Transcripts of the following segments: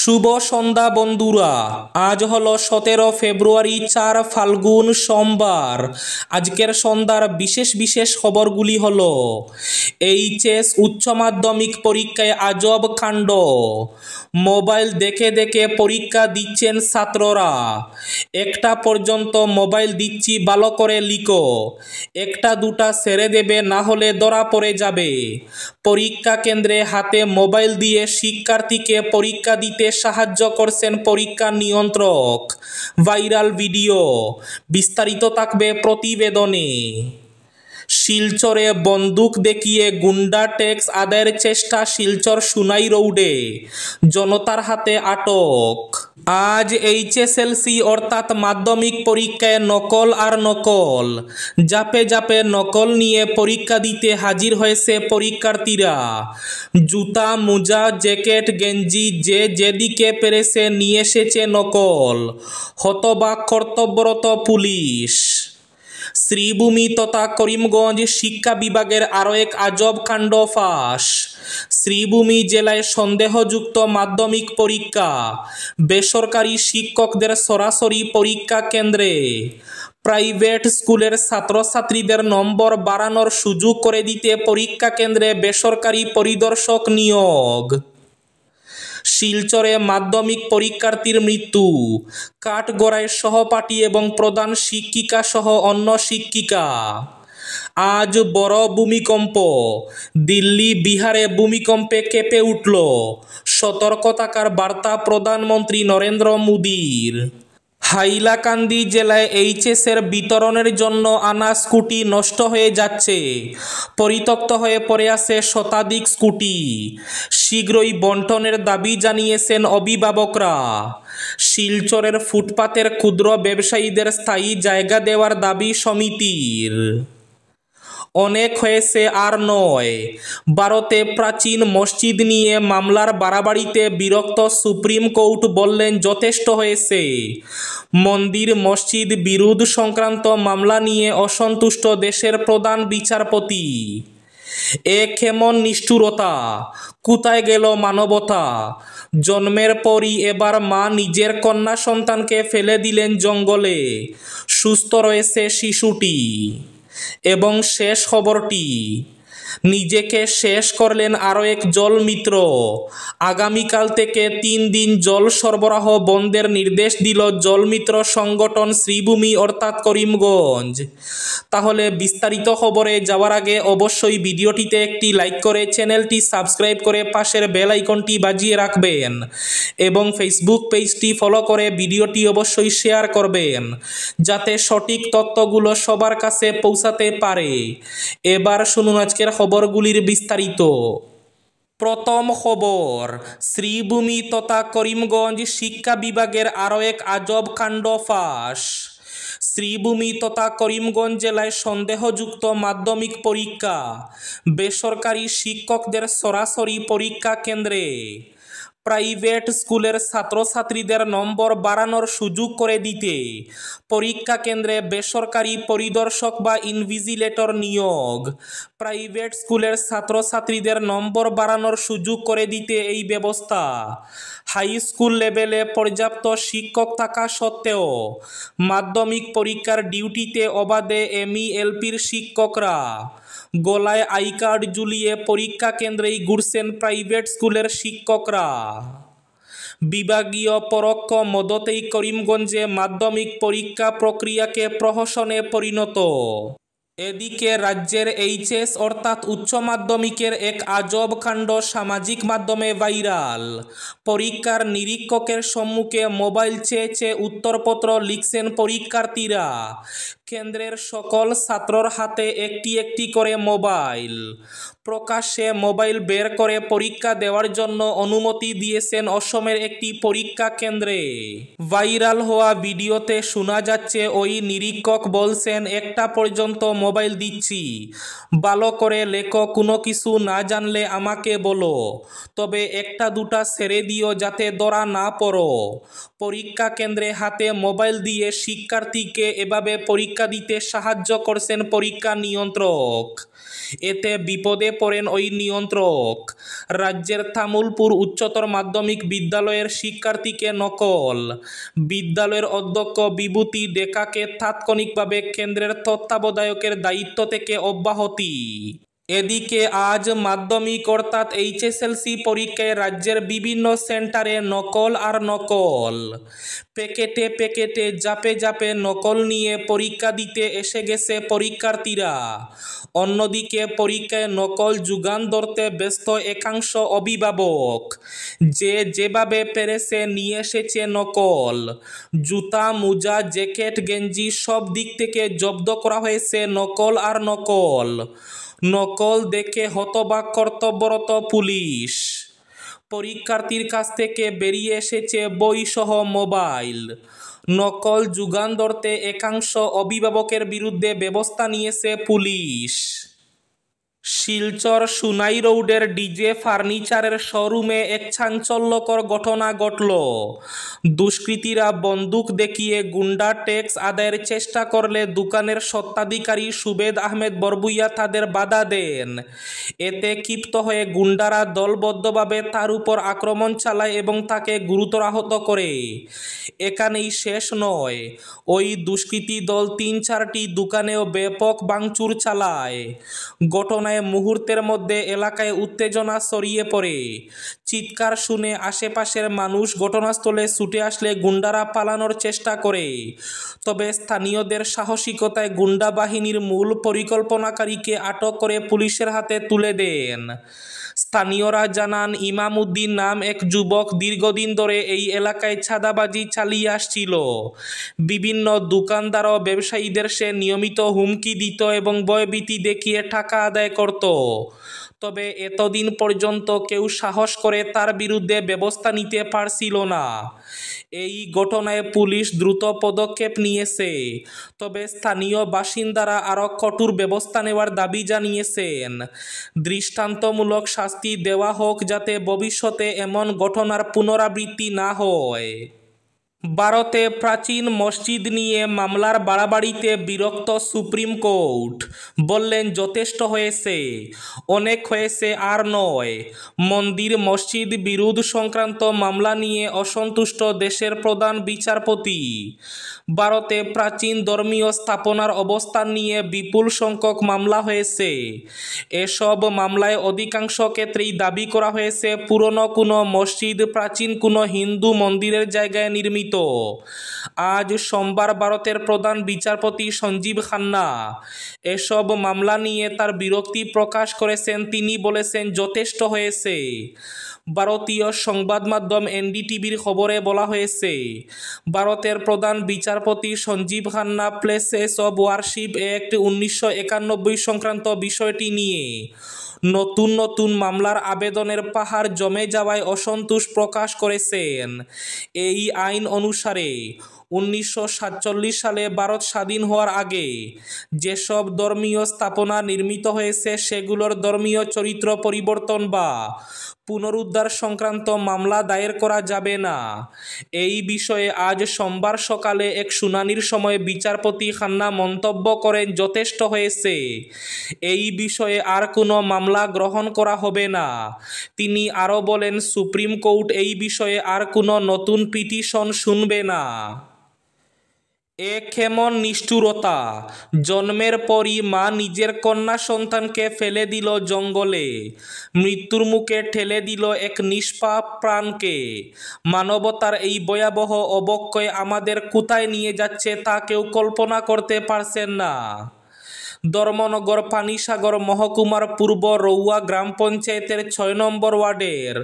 শুভ সন্ধ্যা বন্ধুরা। আজ হলো 17 ফেব্রুয়ারি, 4 ফাল্গুন, সোমবার। আজকের সন্ধ্যার বিশেষ বিশেষ খবরগুলি হলো: এইচএস উচ্চ মাধ্যমিক পরীক্ষায় আজব কাণ্ড, মোবাইল দেখে দেখে পরীক্ষা দিচ্ছেন ছাত্ররা, একটা পর্যন্ত মোবাইল দিচ্ছি ভালো করে লিখো, একটা দুটা ছেড়ে দেবে না হলে ধরা পড়ে যাবে, পরীক্ষা কেন্দ্রে হাতে মোবাইল দিয়ে শিক্ষার্থীকে পরীক্ষা দিতে সাহায্য করছেন পরীক্ষা নিয়ন্ত্রক, ভাইরাল ভিডিও। বিস্তারিত থাকবে প্রতিবেদনে। শিলচরে বন্দুক দেখিয়ে গুন্ডা ট্যাক্স আদায়ের চেষ্টা শিলচর সুনাই রোডে, জনতার হাতে আটক। আজ এইচএসএলসি অর্থাৎ মাধ্যমিক পরীক্ষায় নকল আর নকল, জাপে জাপে নকল নিয়ে পরীক্ষা দিতে হাজির হয়েছে পরীক্ষার্থীরা। জুতা, মোজা, জ্যাকেট, গেঞ্জি যে যেদিকে পেরেছে নিয়ে এসেছে নকল। হতবাক কর্তব্যরত পুলিশ। শ্রীভূমি তথা করিমগঞ্জ শিক্ষা বিভাগের আরও এক আজব কাণ্ড ফাঁস। শ্রীভূমি জেলায় সন্দেহযুক্ত মাধ্যমিক পরীক্ষা, বেসরকারি শিক্ষকদের সরাসরি পরীক্ষা কেন্দ্রে, প্রাইভেট স্কুলের ছাত্রছাত্রীদের নম্বর বাড়ানোর সুযোগ করে দিতে পরীক্ষা কেন্দ্রে বেসরকারি পরিদর্শক নিয়োগ। শিলচরে মাধ্যমিক পরীক্ষার্থীর মৃত্যু, কাঠগড়ায় সহপাঠী এবং প্রধান শিক্ষিকা সহ অন্য শিক্ষিকা। আজ বড় ভূমিকম্প, দিল্লি বিহারে ভূমিকম্পে কেঁপে উঠল, সতর্ক থাকার বার্তা প্রধানমন্ত্রী নরেন্দ্র মোদীর। হাইলাকান্দি জেলায় এইচএসের বিতরণের জন্য আনা স্কুটি নষ্ট হয়ে যাচ্ছে, পরিত্যক্ত হয়ে পড়ে আছে শতাধিক স্কুটি, শীঘ্রই বন্টনের দাবি জানিয়েছেন অভিভাবকরা। শিলচরের ফুটপাতের ক্ষুদ্র ব্যবসায়ীদের স্থায়ী জায়গা দেওয়ার দাবি সমিতির। অনেক হয়েছে আর নয়, ভারতে প্রাচীন মসজিদ নিয়ে মামলার বাড়াবাড়িতে বিরক্ত সুপ্রিম কোর্ট বললেন যথেষ্ট হয়েছে। মন্দির মসজিদ বিরোধ সংক্রান্ত মামলা নিয়ে অসন্তুষ্ট দেশের প্রধান বিচারপতি। এ কেমন নিষ্ঠুরতা, কোথায় গেল মানবতা? জন্মের পরই এবার মা নিজের কন্যা সন্তানকে ফেলে দিলেন জঙ্গলে, সুস্থ রয়েছে শিশুটি। এবং শেষ খবরটি, নিজেকে শেষ করলেন আরও এক জল মিত্র। আগামীকাল থেকে 3 দিন জল সরবরাহ বন্ধের নির্দেশ দিল জলমিত্র সংগঠন শ্রীভূমি অর্থাৎ করিমগঞ্জ। তাহলে বিস্তারিত খবরে যাওয়ার আগে অবশ্যই ভিডিওটিতে একটি লাইক করে চ্যানেলটি সাবস্ক্রাইব করে পাশের বেল আইকনটি বাজিয়ে রাখবেন এবং ফেসবুক পেজটি ফলো করে ভিডিওটি অবশ্যই শেয়ার করবেন যাতে সঠিক তথ্যগুলো সবার কাছে পৌঁছাতে পারে। এবার শুনুন আজকের খবরগুলির বিস্তারিত। প্রথম খবর, শ্রীভূমি তথা করিমগঞ্জ শিক্ষা বিভাগের আরও এক আজব কাণ্ড ফাঁস। শ্রীভূমি তথা করিমগঞ্জ জেলায় সন্দেহযুক্ত মাধ্যমিক পরীক্ষা, বেসরকারি শিক্ষকদের সরাসরি পরীক্ষা কেন্দ্রে, প্রাইভেট স্কুলের ছাত্রছাত্রীদের নম্বর বাড়ানোর সুযোগ করে দিতে পরীক্ষা কেন্দ্রে বেসরকারি পরিদর্শক বা ইনভিজিলেটর নিয়োগ। প্রাইভেট স্কুলের ছাত্রছাত্রীদের নম্বর বাড়ানোর সুযোগ করে দিতে এই ব্যবস্থা। হাই স্কুল লেভেলে পর্যাপ্ত শিক্ষক থাকা সত্ত্বেও মাধ্যমিক পরীক্ষার ডিউটিতে অবাধে এমই/এলপির শিক্ষকরা। গলায় আই কার্ড ঝুলিয়ে পরীক্ষা কেন্দ্রেই ঘুরছেন প্রাইভেট স্কুলের শিক্ষকরা। বিভাগীয় পরোক্ষ মদতেই করিমগঞ্জে মাধ্যমিক পরীক্ষা প্রক্রিয়াকে প্রহসনে পরিণত। এদিকে রাজ্যের এইচএস অর্থাৎ উচ্চ মাধ্যমিকের এক আজব কাণ্ড সামাজিক মাধ্যমে ভাইরাল। পরীক্ষার নিরীক্ষকের সম্মুখে মোবাইল চেয়ে চেয়ে উত্তরপত্র লিখছেন পরীক্ষার্থীরা। কেন্দ্রের সকল ছাত্রর হাতে একটি একটি করে মোবাইল। প্রকাশ্যে মোবাইল বের করে পরীক্ষা দেওয়ার জন্য অনুমতি দিয়েছেন অসমের একটি পরীক্ষা কেন্দ্রে। ভাইরাল হওয়া ভিডিওতে শোনা যাচ্ছে ওই নিরীক্ষক বলছেন, একটা পর্যন্ত মোবাইল দিচ্ছি, ভালো করে লেখো, কোনো কিছু না জানলে আমাকে বলো, তবে একটা দুটা ছেড়ে দিও যাতে ধরা না পড়ো। পরীক্ষা কেন্দ্রে হাতে মোবাইল দিয়ে শিক্ষার্থীকে এভাবে পরীক্ষা দিতে সাহায্য করছেন পরীক্ষা নিয়ন্ত্রক। এতে বিপদে পড়েন ওই নিয়ন্ত্রক। রাজ্যের তামুলপুর উচ্চতর মাধ্যমিক বিদ্যালয়ের শিক্ষার্থীকে নকল। বিদ্যালয়ের অধ্যক্ষ বিভূতি ডেকাকে তাৎক্ষণিকভাবে কেন্দ্রের তত্ত্বাবধায়কের দায়িত্ব থেকে অব্যাহতি। এদিকে আজ মাধ্যমিক অর্থাৎ এইচএসএলসি পরীক্ষায় রাজ্যের বিভিন্ন সেন্টারে নকল আর নকল। প্যাকেটে প্যাকেটে জাপে জাপে নকল নিয়ে পরীক্ষা দিতে এসে গেছে পরীক্ষার্থীরা। অন্যদিকে পরীক্ষায় নকল যোগান ধরতে ব্যস্ত একাংশ অভিভাবক। যে যেভাবে পেরেছে নিয়ে এসেছে নকল। জুতা, মোজা, জ্যাকেট, গেঞ্জি সব দিক থেকে জব্দ করা হয়েছে নকল আর নকল। নকল দেখে হতবাক কর্তব্যরত পুলিশ। পরীক্ষার্থীর কাছ থেকে বেরিয়ে এসেছে বইসহ মোবাইল। নকল যোগান ধরতে একাংশ অভিভাবকের বিরুদ্ধে ব্যবস্থা নিয়েছে পুলিশ। শিলচর সুনাই রোডের ডিজে ফার্নিচারের শোরুমে এক চাঞ্চল্যকর ঘটনা ঘটল। দুষ্কৃতীরা বন্দুক দেখিয়ে গুন্ডা ট্যাক্স আদায়ের চেষ্টা করলে দোকানের স্বত্বাধিকারী সুবেদ আহমেদ বরবুইয়া তাদের বাধা দেন। এতে ক্ষিপ্ত হয়ে গুন্ডারা দলবদ্ধভাবে তার উপর আক্রমণ চালায় এবং তাকে গুরুতর আহত করে। এখানেই শেষ নয়, ওই দুষ্কৃতী দল ৩-৪টি দোকানেও ব্যাপক ভাঙচুর চালায়। ঘটনায় মুহূর্তের মধ্যে এলাকায় উত্তেজনা ছড়িয়ে পড়ে। চিৎকার শুনে আশেপাশের মানুষ ঘটনাস্থলে ছুটে আসলে গুন্ডারা পালানোর চেষ্টা করে। তবে স্থানীয়দের সাহসিকতায় গুন্ডা বাহিনীর মূল পরিকল্পনাকারীকে আটক করে পুলিশের হাতে তুলে দেন। স্থানীয়রা জানান, ইমাম উদ্দিন নাম এক যুবক দীর্ঘদিন ধরে এই এলাকায় চাঁদাবাজি চালিয়ে আসছিল। বিভিন্ন দোকানদার ও ব্যবসায়ীদের সে নিয়মিত হুমকি দিত এবং ভয়ভীতি দেখিয়ে টাকা আদায় করত। তবে এতদিন পর্যন্ত কেউ সাহস করে তার বিরুদ্ধে ব্যবস্থা নিতে পারছিল না। এই ঘটনায় পুলিশ দ্রুত পদক্ষেপ নিয়েছে। তবে স্থানীয় বাসিন্দারা আরও কঠোর ব্যবস্থা নেওয়ার দাবি জানিয়েছেন। দৃষ্টান্তমূলক শাস্তি দেওয়া হোক যাতে ভবিষ্যতে এমন ঘটনার পুনরাবৃত্তি না হয়। ভারতে প্রাচীন মসজিদ নিয়ে মামলার বাড়াবাড়িতে বিরক্ত সুপ্রিম কোর্ট। বললেন, যথেষ্ট হয়েছে, অনেক হয়েছে, আর নয়। মন্দির মসজিদ বিরোধ সংক্রান্ত মামলা নিয়ে অসন্তুষ্ট দেশের প্রধান বিচারপতি। ভারতে প্রাচীন ধর্মীয় স্থাপনার অবস্থান নিয়ে বিপুল সংখ্যক মামলা হয়েছে। এসব মামলায় অধিকাংশ ক্ষেত্রেই দাবি করা হয়েছে পুরনো কোনো মসজিদ প্রাচীন কোনো হিন্দু মন্দিরের জায়গায় নির্মিত। আজ সোমবার ভারতের প্রধান বিচারপতি সঞ্জীব খান্না এসব মামলা নিয়ে তার বিরক্তি প্রকাশ করেছেন। তিনি বলেছেন, যথেষ্ট হয়েছে। ভারতীয় সংবাদ মাধ্যম এনডিটিভির খবরে বলা হয়েছে, ভারতের প্রধান বিচারপতি Sanjiv Khanna places of worship act 1991 সংক্রান্ত বিষয়টি নিয়ে নতুন নতুন মামলার আবেদনের পাহাড় জমে যাওয়ায় অসন্তোষ প্রকাশ করেছেন। এই আইন অনুসারে 1947 সালে ভারত স্বাধীন হওয়ার আগে যেসব ধর্মীয় স্থাপনা নির্মিত হয়েছে সেগুলোর ধর্মীয় চরিত্র পরিবর্তন বা পুনরুদ্ধার সংক্রান্ত মামলা দায়ের করা যাবে না। এই বিষয়ে আজ সোমবার সকালে এক শুনানির সময় বিচারপতি খান্না মন্তব্য করেন, যথেষ্ট হয়েছে, এই বিষয়ে আর কোনো মামলা গ্রহণ করা হবে না। তিনি আরও বলেন, সুপ্রিম কোর্ট এই বিষয়ে আর কোনো নতুন পিটিশন শুনবে না। এ কেমন নিষ্ঠুরতা! জন্মের পরই মা নিজের কন্যা সন্তানকে ফেলে দিল জঙ্গলে, মৃত্যুর মুখে ঠেলে দিল এক নিষ্পাপ প্রাণকে। মানবতার এই ভয়াবহ অবক্ষয় আমাদের কোথায় নিয়ে যাচ্ছে তা কেউ কল্পনা করতে পারছেন না। ধর্মনগর পানিসাগর মহকুমার পূর্ব রৌয়া গ্রাম পঞ্চায়েতের ৬ নম্বর ওয়ার্ডের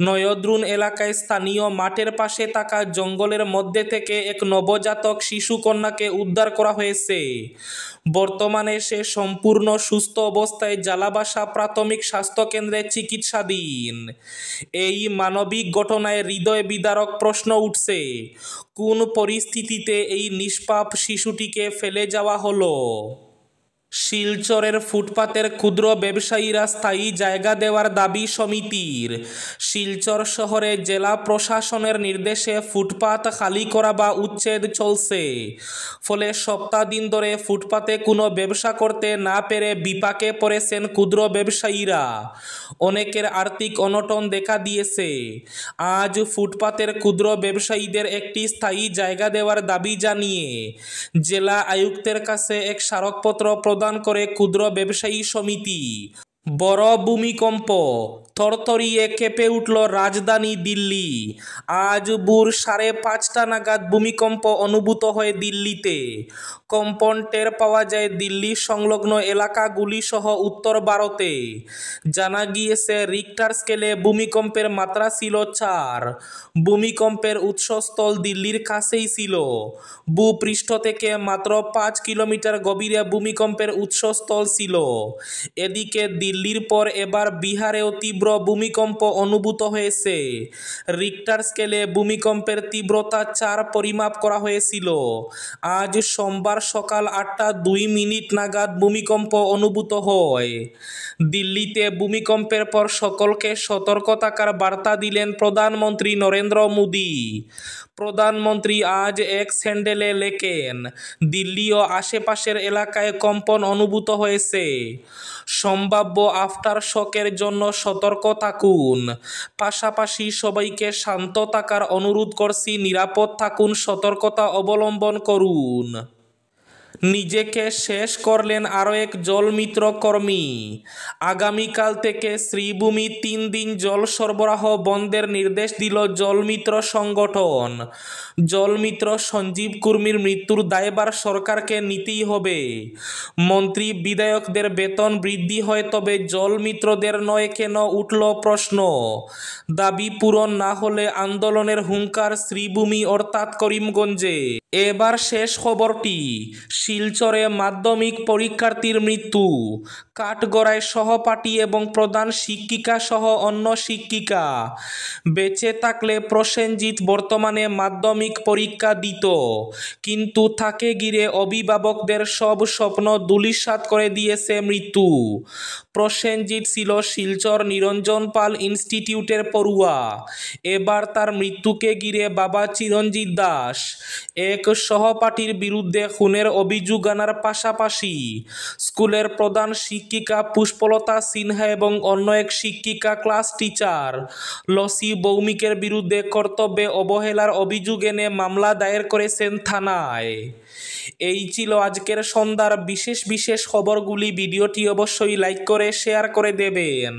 নয়দ্রুন এলাকায় স্থানীয় মাঠের পাশে থাকা জঙ্গলের মধ্যে থেকে এক নবজাতক শিশু কন্যাকে উদ্ধার করা হয়েছে। বর্তমানে সে সম্পূর্ণ সুস্থ অবস্থায় জালাবাসা প্রাথমিক স্বাস্থ্যকেন্দ্রে চিকিৎসাধীন। এই মানবিক ঘটনায় হৃদয় বিদারক প্রশ্ন উঠছে, কোন পরিস্থিতিতে এই নিষ্পাপ শিশুটিকে ফেলে যাওয়া হলো? শিলচরের ফুটপাতের ক্ষুদ্র ব্যবসায়ীরা স্থায়ী জায়গা দেওয়ার দাবি সমিতির। শিলচর শহরে জেলা প্রশাসনের নির্দেশে ফুটপাত খালি করা বা উচ্ছেদ চলছে। ফলে সপ্তাহদিন ধরে ফুটপাতে কোনো ব্যবসা করতে না পেরে বিপাকে পড়েছেন ক্ষুদ্র ব্যবসায়ীরা। অনেকের আর্থিক অনটন দেখা দিয়েছে। আজ ফুটপাতের ক্ষুদ্র ব্যবসায়ীদের একটি স্থায়ী জায়গা দেওয়ার দাবি জানিয়ে জেলা আয়ুক্তের কাছে এক স্মারকপত্র প্রদান করে ক্ষুদ্র ব্যবসায়ী সমিতি। বড় ভূমিকম্প, থরথরিয়ে কেঁপে উঠল রাজধানী দিল্লি। আজ ভোর 5:30 নাগাদ ভূমিকম্প অনুভূত হয় দিল্লিতে। কম্পন টের পাওয়া যায় দিল্লি সংলগ্ন এলাকাগুলি সহ উত্তর ভারতে। জানা গিয়েছে রিক্টার স্কেলে ভূমিকম্পের মাত্রা ছিল 4। ভূমিকম্পের উৎসস্থল দিল্লির কাছেই ছিল। ভূপৃষ্ঠ থেকে মাত্র 5 কিলোমিটার গভীরে ভূমিকম্পের উৎসস্থল ছিল। এদিকে দিল্লির পর এবার বিহারেও তীব্র ভূমিকম্প অনুভূত হয়েছে। রিক্টার স্কেলে ভূমিকম্পের তীব্রতা 4 পরিমাপ করা হয়েছিল। আজ সোমবার সকাল 8:02 নাগাদ ভূমিকম্প অনুভূত হয়। দিল্লিতে ভূমিকম্পের পর সকলকে সতর্ক থাকার বার্তা দিলেন প্রধানমন্ত্রী নরেন্দ্র মোদী। প্রধানমন্ত্রী আজ এক্স হ্যান্ডেলে লেখেন, দিল্লি ও আশেপাশের এলাকায় কম্পন অনুভূত হয়েছে। সম্ভাব্য আফটার শকের জন্য সতর্ক থাকুন। পাশাপাশি সবাইকে শান্ত থাকার অনুরোধ করছি, নিরাপদ থাকুন, সতর্কতা অবলম্বন করুন। নিজেকে শেষ করলেন আরও এক জলমিত্র কর্মী। আগামীকাল থেকে শ্রীভূমি 3 দিন জল সরবরাহ বন্ধের নির্দেশ দিল জলমিত্র সংগঠন। জলমিত্র সঞ্জীব কুর্মীর মৃত্যুর দায়ভার সরকারকে নিতেই হবে। মন্ত্রী বিধায়কদের বেতন বৃদ্ধি হয়, তবে জলমিত্রদের নয় কেন, উঠল প্রশ্ন। দাবি পূরণ না হলে আন্দোলনের হুঙ্কার শ্রীভূমি অর্থাৎ করিমগঞ্জে। এবার শেষ খবরটি। শিলচরে মাধ্যমিক পরীক্ষার্থীর মৃত্যু। কাঠগড়ায় সহপাঠী এবং প্রধান শিক্ষিকা সহ অন্য শিক্ষিকা। বেঁচে থাকলে প্রসেনজিৎ বর্তমানে মাধ্যমিক পরীক্ষা দিত, কিন্তু তাকে ঘিরে অভিভাবকদের সব স্বপ্ন ধূলিসাৎ করে দিয়েছে মৃত্যু। প্রসেনজিৎ ছিল শিলচর নিরঞ্জন পাল ইনস্টিটিউটের পড়ুয়া। এবার তার মৃত্যুকে ঘিরে বাবা চিরঞ্জিত দাস এক সহপাঠীর বিরুদ্ধে খুনের অভিযোগ আনার পাশাপাশি স্কুলের প্রধান শিক্ষিকা পুষ্পলতা সিনহা এবং অন্য এক শিক্ষিকা ক্লাস টিচার লসি ভৌমিকের বিরুদ্ধে কর্তব্যে অবহেলার অভিযোগ এনে মামলা দায়ের করেছেন থানায়। এই ছিল আজকের সন্ধ্যার বিশেষ খবরগুলি। ভিডিওটি অবশ্যই লাইক করে শেয়ার করে দেবেন।